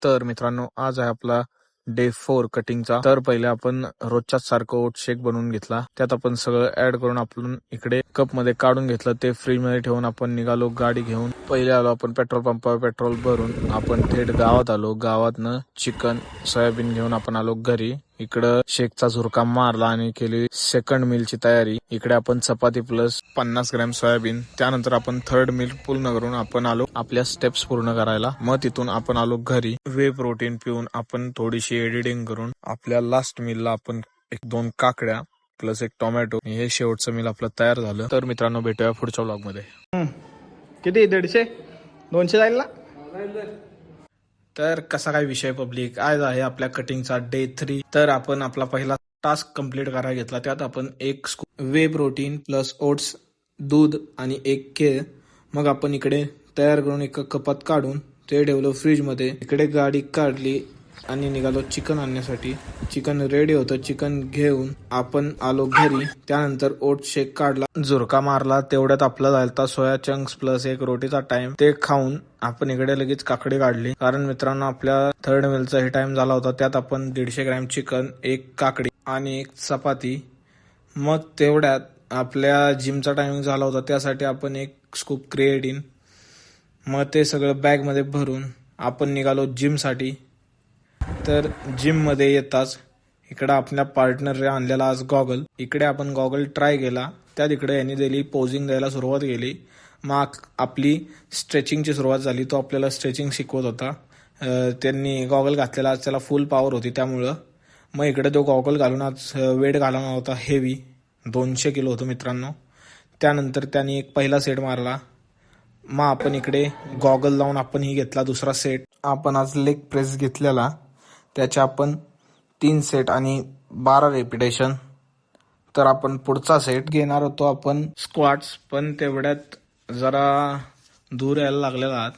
तर मित्रांनो, आज आहे आपला डे 4 कटिंगचा। तर पहिले आपण रोजच्याच सारखं ओट शेक बनवून घेतला, त्यात आपण सगळं ऍड करून आपण इकडे कप मध्ये काढून घेतलं, ते फ्रीज मध्ये ठेवून आपण निघालो गाडी घेऊन। पहिले आलो आपण पेट्रोल पंपावर, पेट्रोल भरून आपण थेट गावात आलो। गावातनं चिकन सोयाबीन घेऊन आपण आलो घरी। इकडं शेकचा झुरका मारला आणि केली सेकंड मीलची तयारी। इकडे आपण चपाती प्लस 50 ग्रॅम सोयाबीन, त्यानंतर आपण थर्ड मील पूर्ण करून आपण आलो आपल्या स्टेप्स पूर्ण करायला। मग तिथून आपण आलो घरी, वे प्रोटीन पिऊन आपण थोडीशी एडिटिंग करून आपल्या लास्ट मीलला आपण 1-2 काकड्या प्लस 1 टोमॅटो, हे शेवटचं मील आपलं तयार झालं। तर मित्रांनो, भेटूया पुढच्या व्लॉग मध्ये। किती 150 200 जाईल ना? तर कसा काय विषय पब्लिक, आज आहे आपल्या कटिंगचा डे 3। तर आपण आपला पहिला टास्क कंप्लीट करायला घेतला, त्यात आपण 1 scoop whey protein plus oats, दूध आणि 1 केळ मग आपण इकडे तयार करून एका कपात काढून ते ठेवलं फ्रीज मध्ये। इकडे गाडी काढली आणि निघालो चिकन आणण्यासाठी। चिकन रेडी होतं, चिकन घेऊन आपण आलो घरी। त्यानंतर ओट शेक काढला, झुरका मारला, तेवढ्यात आपला झालता सोया चंक्स प्लस 1 रोटीचा टाइम। ते खाऊन आपण इकडे लगेच काकडी काढली, कारण मित्रांनो आपल्या थर्ड मीलचा हे टाइम झाला होता। त्यात आपण 150 ग्रॅम चिकन, 1 काकडी आणि 1 चपाती। मग तेवढ्यात आपल्या जिमचा टायमिंग झाला होता, त्यासाठी आपण 1 स्कूप क्रिएटिन, मग ते सगळं बॅग मध्ये भरून आपण निघालो जिम साठी। तर जिम मध्ये येताच इकडे आपल्या पार्टनरने आणलेला आज गॉगल। इकडे आपण गॉगल ट्राय केला, त्यात इकडे यांनी दिली पोजिंग द्यायला सुरुवात केली। मग आपली स्ट्रेचिंगची सुरुवात झाली, तो आपल्याला स्ट्रेचिंग शिकवत होता। त्यांनी गॉगल घातलेला, त्याला फुल पॉवर होती त्यामुळं। मग इकडे तो गॉगल घालून आज वेट घालवला होता हेवी, 200 किलो होतं मित्रांनो। त्यानंतर त्यांनी एक पहिला सेट मारला, मग आपण इकडे गॉगल लावून आपण ही घेतला दुसरा सेट। आपण आज लेग प्रेस घेतलेला, त्याचे आपण 3 सेट आणि 12 रेपिटेशन। तर आपण पुढचा सेट घेणार होतो आपण स्क्वॉट्स, पण तेवढ्यात जरा दूर यायला लागलेला,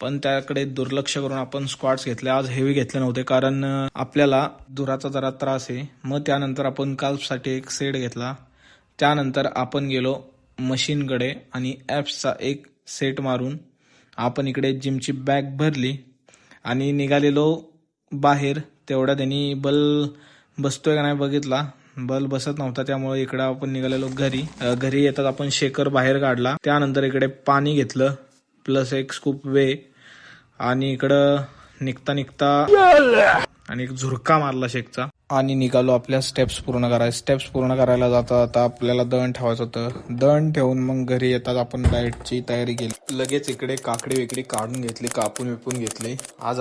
पण त्याकडे दुर्लक्ष करून आपण स्क्वॉट्स घेतले। आज हेवी घेतले नव्हते, कारण आपल्याला दुराचा जरा त्रास आहे। मग त्यानंतर आपण काल्फसाठी 1 सेट घेतला। त्यानंतर आपण गेलो मशीनकडे आणि ॲप्सचा 1 सेट मारून आपण इकडे जिमची बॅग भरली आणि निघालेलो बाहेर। तेवढा त्यांनी बल बसतोय का नाही बघितला, बल बसत नव्हता, त्यामुळे इकडे आपण निघालेलो घरी। घरी येतात आपण शेकर बाहेर काढला, त्यानंतर इकडे पाणी घेतलं प्लस 1 स्कूप वे, आणि इकडं निघता आणि 1 झुरका मारला शेकचा आणि निघालो आपल्या स्टेप्स पूर्ण करायला। स्टेप्स पूर्ण करायला जाता आता आपल्याला दळण ठेवायचं होतं। दळण ठेवून मग घरी येतात आपण डाएटची तयारी केली। लगेच इकडे काकडी वेकडी काढून घेतली, कापून विपून घेतली। आज